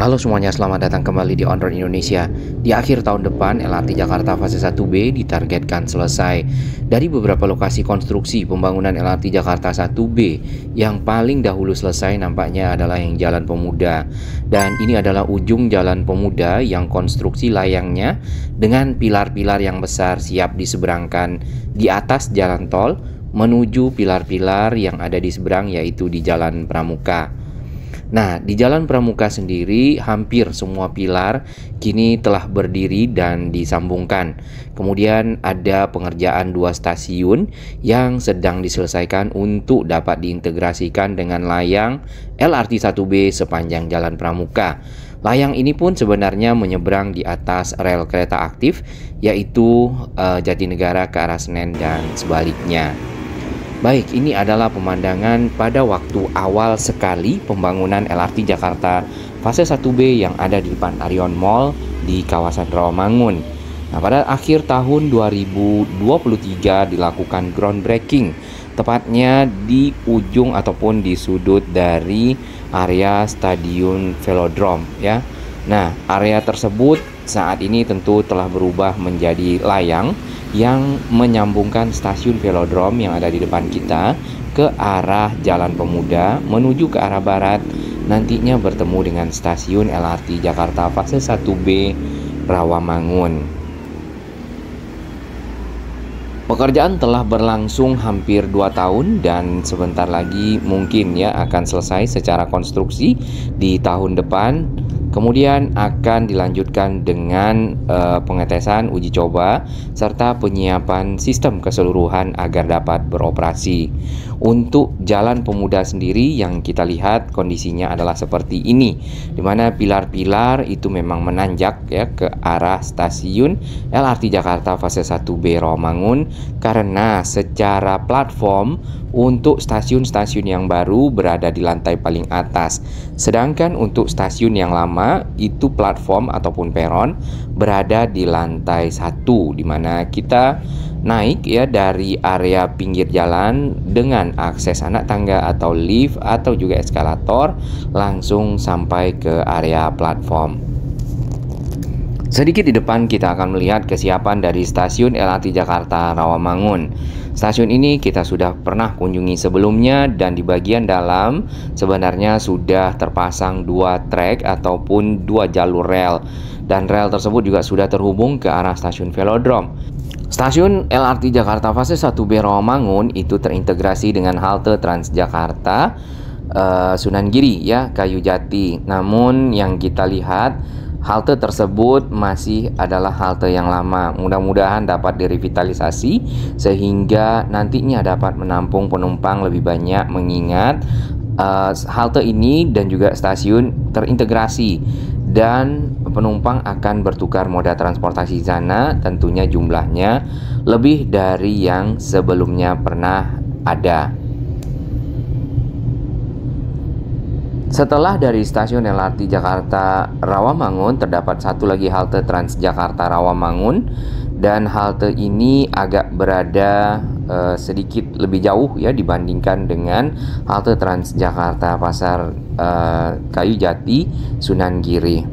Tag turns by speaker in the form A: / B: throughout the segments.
A: Halo semuanya, selamat datang kembali di On Road Indonesia. Di akhir tahun depan, LRT Jakarta Fase 1B ditargetkan selesai. Dari beberapa lokasi konstruksi pembangunan LRT Jakarta 1B, yang paling dahulu selesai nampaknya adalah yang Jalan Pemuda. Dan ini adalah ujung Jalan Pemuda yang konstruksi layangnya dengan pilar-pilar yang besar siap diseberangkan di atas jalan tol menuju pilar-pilar yang ada di seberang, yaitu di Jalan Pramuka. Nah, di Jalan Pramuka sendiri hampir semua pilar kini telah berdiri dan disambungkan. Kemudian ada pengerjaan 2 stasiun yang sedang diselesaikan untuk dapat diintegrasikan dengan layang LRT 1B sepanjang Jalan Pramuka. Layang ini pun sebenarnya menyeberang di atas rel kereta aktif, yaitu Jatinegara ke arah Senen dan sebaliknya. Baik, ini adalah pemandangan pada waktu awal sekali pembangunan LRT Jakarta Fase 1B yang ada di depan Arion Mall di kawasan Rawamangun. Nah, pada akhir tahun 2023 dilakukan groundbreaking, tepatnya di ujung ataupun di sudut dari area Stadion Velodrome ya. Nah, area tersebut saat ini tentu telah berubah menjadi layang yang menyambungkan stasiun Velodrome yang ada di depan kita ke arah Jalan Pemuda menuju ke arah barat, nantinya bertemu dengan stasiun LRT Jakarta Fase 1B Rawamangun. Pekerjaan telah berlangsung hampir 2 tahun dan sebentar lagi mungkin ya akan selesai secara konstruksi di tahun depan. Kemudian akan dilanjutkan dengan pengetesan, uji coba, serta penyiapan sistem keseluruhan agar dapat beroperasi. Untuk Jalan Pemuda sendiri yang kita lihat kondisinya adalah seperti ini, di mana pilar-pilar itu memang menanjak ya ke arah stasiun LRT Jakarta Fase 1B Rawamangun, karena secara platform untuk stasiun-stasiun yang baru berada di lantai paling atas. Sedangkan untuk stasiun yang lama itu platform ataupun peron berada di lantai 1, di mana kita naik ya dari area pinggir jalan dengan akses anak tangga atau lift atau juga eskalator langsung sampai ke area platform. Sedikit di depan kita akan melihat kesiapan dari stasiun LRT Jakarta Rawamangun. Stasiun ini kita sudah pernah kunjungi sebelumnya dan di bagian dalam sebenarnya sudah terpasang 2 trek ataupun 2 jalur rel, dan rel tersebut juga sudah terhubung ke arah stasiun Velodrome. Stasiun LRT Jakarta Fase 1B Rawamangun itu terintegrasi dengan halte Transjakarta Sunan Giri ya, Kayu Jati. Namun yang kita lihat halte tersebut masih adalah halte yang lama. Mudah-mudahan dapat direvitalisasi sehingga nantinya dapat menampung penumpang lebih banyak, mengingat halte ini dan juga stasiun terintegrasi dan penumpang akan bertukar moda transportasi di sana, tentunya jumlahnya lebih dari yang sebelumnya pernah ada. Setelah dari stasiun LRT Jakarta Rawamangun terdapat satu lagi halte Transjakarta Rawamangun, dan halte ini agak berada sedikit lebih jauh ya dibandingkan dengan halte Transjakarta Pasar Kayu Jati Sunan Giri.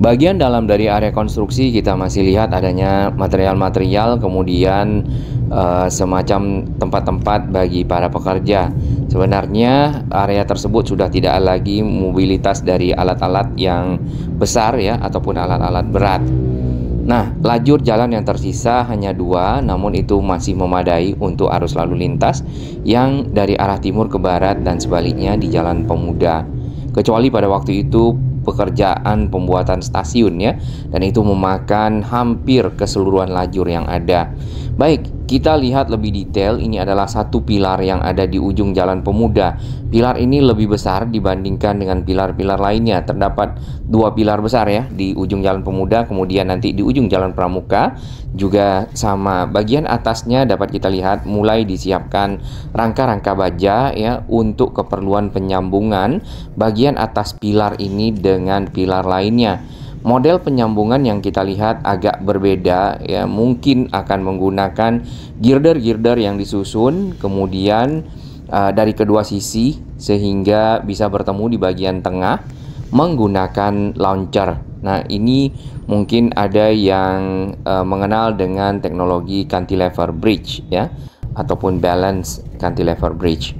A: Bagian dalam dari area konstruksi kita masih lihat adanya material-material, kemudian semacam tempat-tempat bagi para pekerja. Sebenarnya area tersebut sudah tidak lagi mobilitas dari alat-alat yang besar ya ataupun alat-alat berat. Nah, lajur jalan yang tersisa hanya 2, namun itu masih memadai untuk arus lalu lintas yang dari arah timur ke barat dan sebaliknya di Jalan Pemuda. Kecuali pada waktu itu pekerjaan pembuatan stasiun ya, dan itu memakan hampir keseluruhan lajur yang ada. Baik, kita lihat lebih detail. Ini adalah satu pilar yang ada di ujung Jalan Pemuda. Pilar ini lebih besar dibandingkan dengan pilar-pilar lainnya. Terdapat 2 pilar besar ya di ujung Jalan Pemuda, kemudian nanti di ujung Jalan Pramuka juga sama. Bagian atasnya dapat kita lihat mulai disiapkan rangka-rangka baja ya untuk keperluan penyambungan bagian atas pilar ini dengan pilar lainnya. Model penyambungan yang kita lihat agak berbeda ya, mungkin akan menggunakan girder-girder yang disusun, kemudian dari kedua sisi sehingga bisa bertemu di bagian tengah menggunakan launcher. Nah, ini mungkin ada yang mengenal dengan teknologi cantilever bridge ya, ataupun balance cantilever bridge.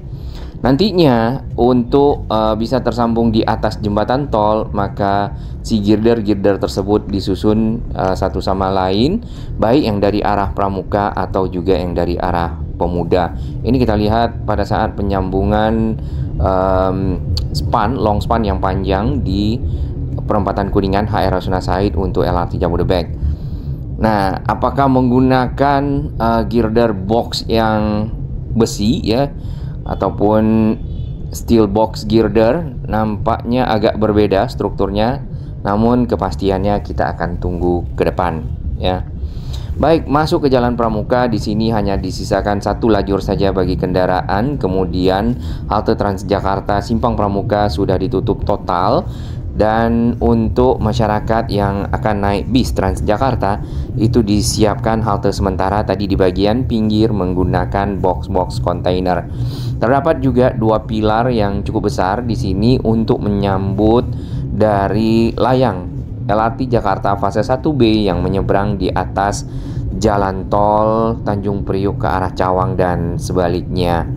A: Nantinya untuk bisa tersambung di atas jembatan tol, maka si girder-girder tersebut disusun satu sama lain, baik yang dari arah Pramuka atau juga yang dari arah Pemuda. Ini kita lihat pada saat penyambungan long span yang panjang di perempatan Kuningan HR Rasuna Said untuk LRT Jabodebek. Nah, apakah menggunakan girder box yang besi ya, ataupun steel box girder? Nampaknya agak berbeda strukturnya, namun kepastiannya kita akan tunggu ke depan ya. Baik, masuk ke Jalan Pramuka, di sini hanya disisakan satu lajur saja bagi kendaraan. Kemudian halte Transjakarta Simpang Pramuka sudah ditutup total. Dan untuk masyarakat yang akan naik bis Transjakarta, itu disiapkan halte sementara tadi di bagian pinggir menggunakan box-box kontainer. Terdapat juga dua pilar yang cukup besar di sini untuk menyambut dari layang LRT Jakarta fase 1B yang menyeberang di atas jalan tol Tanjung Priuk ke arah Cawang dan sebaliknya.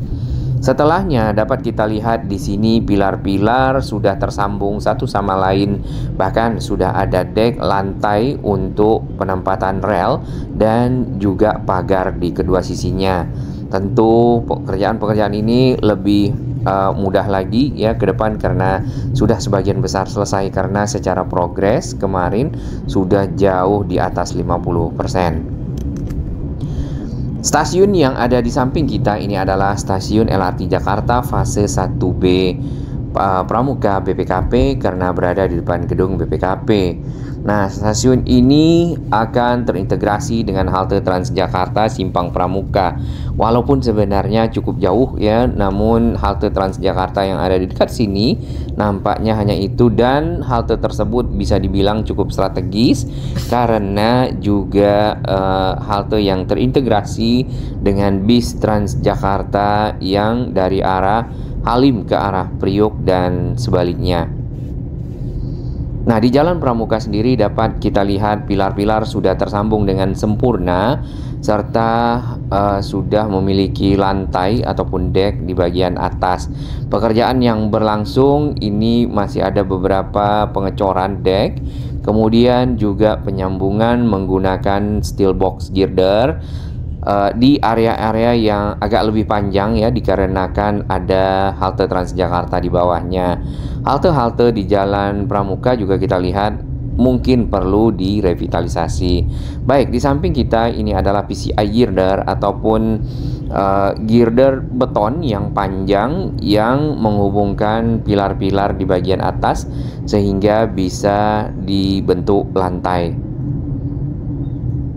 A: Setelahnya dapat kita lihat di sini pilar-pilar sudah tersambung satu sama lain, bahkan sudah ada dek lantai untuk penempatan rel dan juga pagar di kedua sisinya. Tentu pekerjaan-pekerjaan ini lebih mudah lagi ya ke depan karena sudah sebagian besar selesai, karena secara progres kemarin sudah jauh di atas 50%. Stasiun yang ada di samping kita ini adalah stasiun LRT Jakarta fase 1B Pramuka BPKP karena berada di depan gedung BPKP. Nah, stasiun ini akan terintegrasi dengan halte Transjakarta Simpang Pramuka. Walaupun sebenarnya cukup jauh ya, namun halte Transjakarta yang ada di dekat sini nampaknya hanya itu, dan halte tersebut bisa dibilang cukup strategis karena juga halte yang terintegrasi dengan bis Transjakarta yang dari arah Halim ke arah Priok dan sebaliknya. Nah, di Jalan Pramuka sendiri dapat kita lihat pilar-pilar sudah tersambung dengan sempurna serta sudah memiliki lantai ataupun dek di bagian atas. Pekerjaan yang berlangsung ini masih ada beberapa pengecoran dek, kemudian juga penyambungan menggunakan steel box girder di area-area yang agak lebih panjang ya, dikarenakan ada halte Transjakarta di bawahnya. Halte-halte di Jalan Pramuka juga kita lihat mungkin perlu direvitalisasi. Baik, di samping kita ini adalah PCI girder ataupun girder beton yang panjang yang menghubungkan pilar-pilar di bagian atas sehingga bisa dibentuk lantai.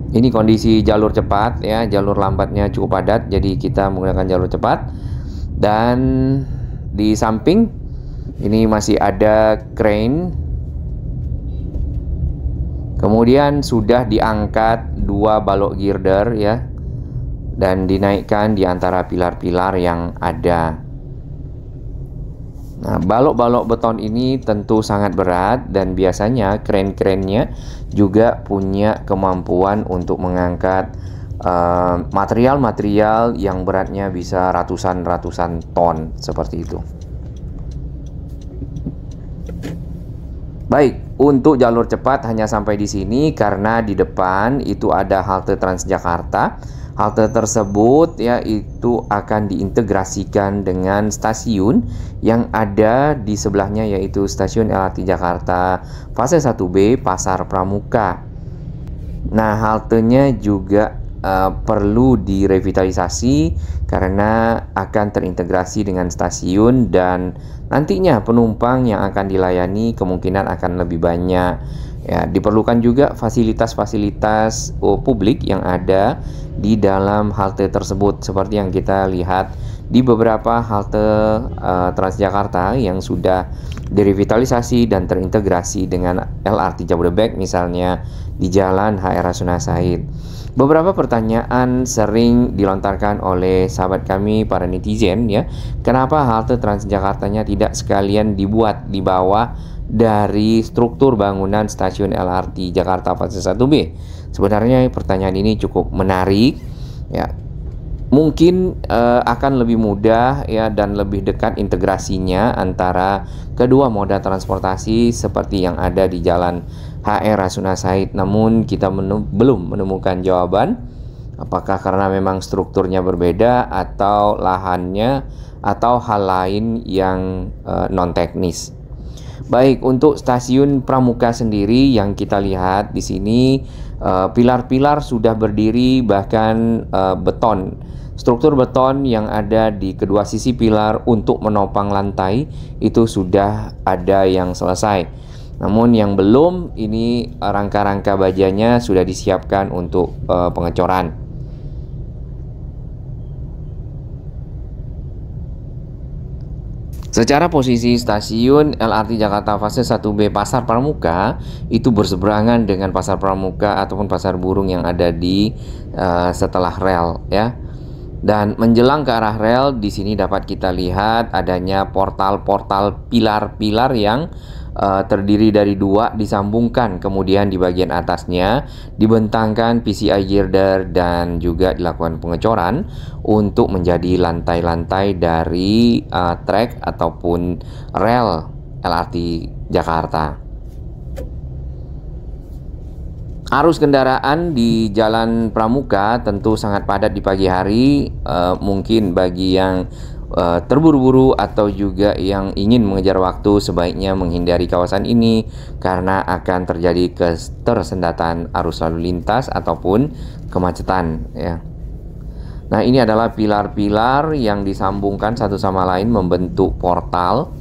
A: Ini kondisi jalur cepat ya, jalur lambatnya cukup padat, jadi kita menggunakan jalur cepat. Dan di samping ini masih ada crane. Kemudian sudah diangkat dua balok girder ya, dan dinaikkan di antara pilar-pilar yang ada. Nah, balok-balok beton ini tentu sangat berat dan biasanya kren-krennya juga punya kemampuan untuk mengangkat material-material yang beratnya bisa ratusan ton seperti itu. Baik, untuk jalur cepat hanya sampai di sini karena di depan itu ada halte Transjakarta. Halte tersebut ya itu akan diintegrasikan dengan stasiun yang ada di sebelahnya, yaitu stasiun LRT Jakarta fase 1B Pasar Pramuka. Nah, haltenya juga perlu direvitalisasi karena akan terintegrasi dengan stasiun, dan nantinya penumpang yang akan dilayani kemungkinan akan lebih banyak. Ya, diperlukan juga fasilitas-fasilitas publik yang ada di dalam halte tersebut seperti yang kita lihat di beberapa halte Transjakarta yang sudah direvitalisasi dan terintegrasi dengan LRT Jabodebek, misalnya di Jalan HR Rasuna Said. Beberapa pertanyaan sering dilontarkan oleh sahabat kami para netizen ya, kenapa halte Transjakartanya tidak sekalian dibuat di bawah dari struktur bangunan stasiun LRT Jakarta fase 1B? Sebenarnya pertanyaan ini cukup menarik ya. Mungkin akan lebih mudah ya dan lebih dekat integrasinya antara kedua moda transportasi seperti yang ada di Jalan HR Rasuna Said. Namun kita belum menemukan jawaban apakah karena memang strukturnya berbeda atau lahannya atau hal lain yang non teknis. Baik, untuk stasiun Pramuka sendiri yang kita lihat di sini pilar-pilar sudah berdiri, bahkan struktur beton yang ada di kedua sisi pilar untuk menopang lantai itu sudah ada yang selesai. Namun yang belum, ini rangka-rangka bajanya sudah disiapkan untuk pengecoran. Secara posisi stasiun LRT Jakarta fase 1B Pasar Pramuka itu berseberangan dengan Pasar Pramuka ataupun Pasar Burung yang ada di setelah rel ya. Dan menjelang ke arah rel, di sini dapat kita lihat adanya portal-portal pilar-pilar yang terdiri dari dua disambungkan, kemudian di bagian atasnya dibentangkan PCI girder dan juga dilakukan pengecoran untuk menjadi lantai-lantai dari trek ataupun rel LRT Jakarta. Arus kendaraan di Jalan Pramuka tentu sangat padat di pagi hari, mungkin bagi yang terburu-buru atau juga yang ingin mengejar waktu sebaiknya menghindari kawasan ini karena akan terjadi ketersendatan arus lalu lintas ataupun kemacetan ya. Nah, ini adalah pilar-pilar yang disambungkan satu sama lain membentuk portal.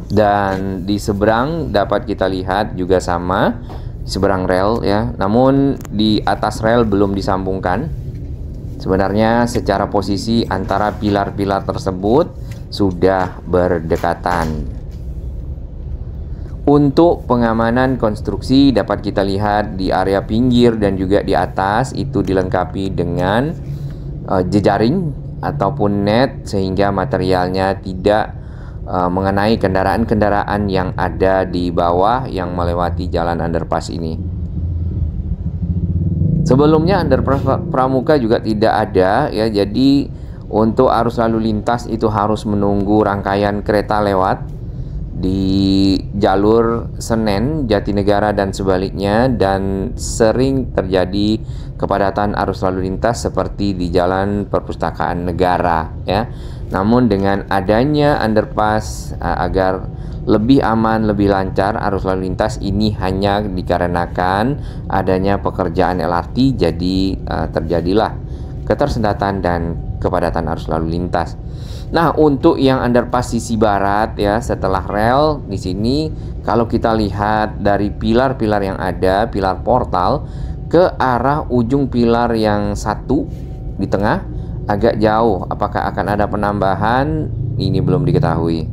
A: Dan di seberang dapat kita lihat juga sama, seberang rel ya. Namun di atas rel belum disambungkan. Sebenarnya secara posisi antara pilar-pilar tersebut sudah berdekatan. Untuk pengamanan konstruksi dapat kita lihat di area pinggir dan juga di atas itu dilengkapi dengan jejaring ataupun net sehingga materialnya tidak mengenai kendaraan-kendaraan yang ada di bawah yang melewati jalan underpass ini. Sebelumnya underpass Pramuka juga tidak ada ya, jadi untuk arus lalu lintas itu harus menunggu rangkaian kereta lewat di jalur Senen, Jatinegara dan sebaliknya, dan sering terjadi kepadatan arus lalu lintas seperti di Jalan Perpustakaan Negara ya. Namun dengan adanya underpass agar lebih aman, lebih lancar arus lalu lintas ini hanya dikarenakan adanya pekerjaan LRT, jadi terjadilah ketersendatan dan kepadatan arus lalu lintas. Nah, untuk yang underpass sisi barat ya setelah rel di sini kalau kita lihat dari pilar-pilar yang ada, pilar portal ke arah ujung pilar yang satu di tengah agak jauh. Apakah akan ada penambahan? Ini belum diketahui.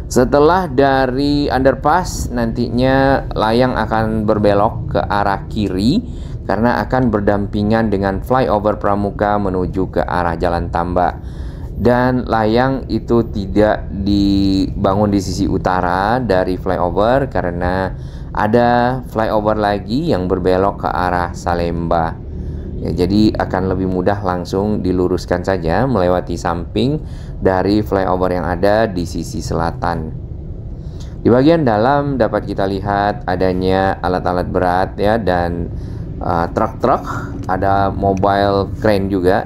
A: Setelah dari underpass, nantinya layang akan berbelok ke arah kiri karena akan berdampingan dengan flyover Pramuka menuju ke arah Jalan Tambak. Dan layang itu tidak dibangun di sisi utara dari flyover karena ada flyover lagi yang berbelok ke arah Salemba. Ya, jadi akan lebih mudah langsung diluruskan saja melewati samping dari flyover yang ada di sisi selatan. Di bagian dalam dapat kita lihat adanya alat-alat berat ya dan truk-truk, ada mobile crane juga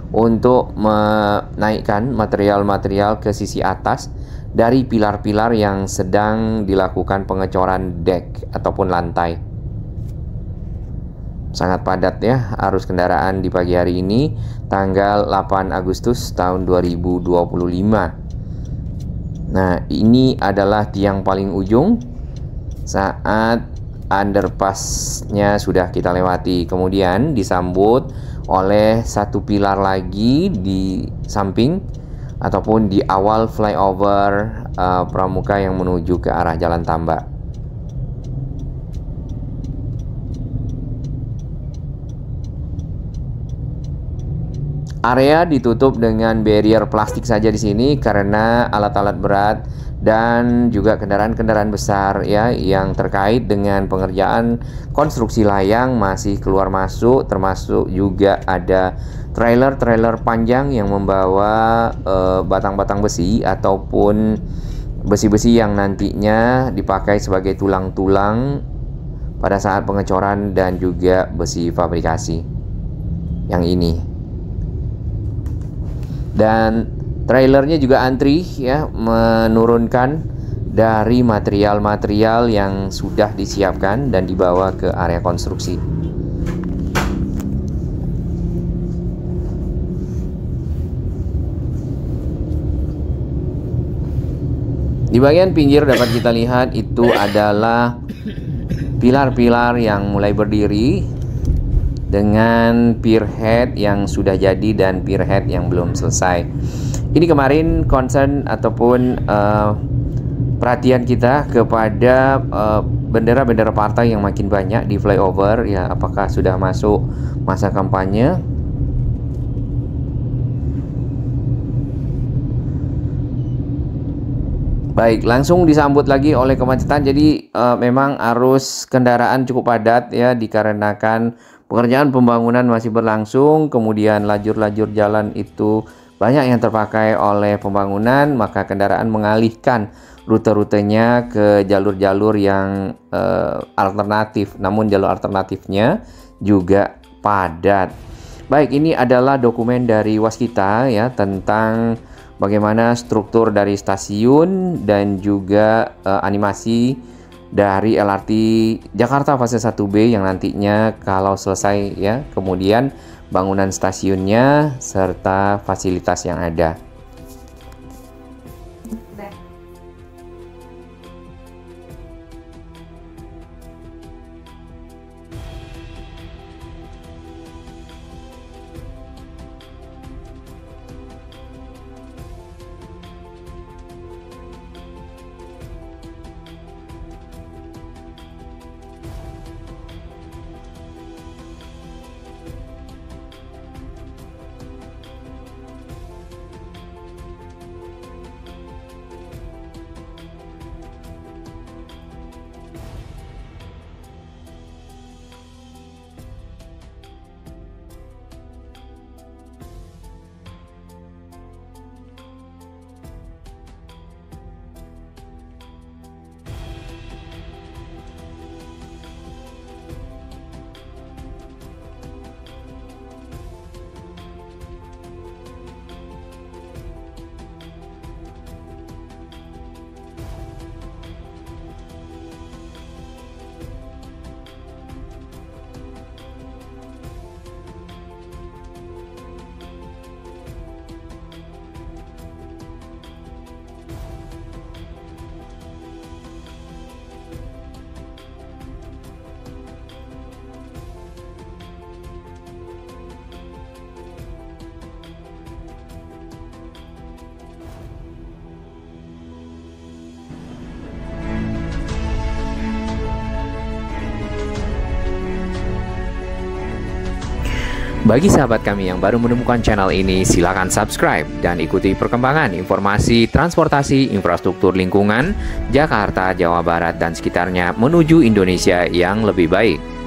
A: untuk menaikkan material-material ke sisi atas dari pilar-pilar yang sedang dilakukan pengecoran dek ataupun lantai. Sangat padat ya arus kendaraan di pagi hari ini tanggal 8 Agustus tahun 2025. Nah, ini adalah tiang paling ujung saat underpassnya sudah kita lewati. Kemudian disambut oleh satu pilar lagi di samping ataupun di awal flyover Pramuka yang menuju ke arah Jalan Tambak. Area ditutup dengan barrier plastik saja di sini karena alat-alat berat dan juga kendaraan-kendaraan besar ya yang terkait dengan pengerjaan konstruksi layang masih keluar masuk, termasuk juga ada trailer-trailer panjang yang membawa batang-batang besi ataupun besi-besi yang nantinya dipakai sebagai tulang-tulang pada saat pengecoran dan juga besi fabrikasi yang ini. Dan trailernya juga antri ya, menurunkan dari material-material yang sudah disiapkan dan dibawa ke area konstruksi. Di bagian pinggir dapat kita lihat itu adalah pilar-pilar yang mulai berdiri dengan pierhead yang sudah jadi dan pierhead yang belum selesai. Ini kemarin concern ataupun perhatian kita kepada bendera-bendera partai yang makin banyak di flyover ya, apakah sudah masuk masa kampanye? Baik, langsung disambut lagi oleh kemacetan. Jadi memang arus kendaraan cukup padat ya, dikarenakan pekerjaan pembangunan masih berlangsung. Kemudian lajur-lajur jalan itu banyak yang terpakai oleh pembangunan, maka kendaraan mengalihkan rute-rutenya ke jalur-jalur yang alternatif. Namun jalur alternatifnya juga padat. Baik, ini adalah dokumen dari Waskita ya tentang bagaimana struktur dari stasiun dan juga animasi dari LRT Jakarta fase 1B yang nantinya kalau selesai ya, kemudian bangunan stasiunnya serta fasilitas yang ada. Bagi sahabat kami yang baru menemukan channel ini, silakan subscribe dan ikuti perkembangan informasi transportasi infrastruktur lingkungan Jakarta, Jawa Barat, dan sekitarnya menuju Indonesia yang lebih baik.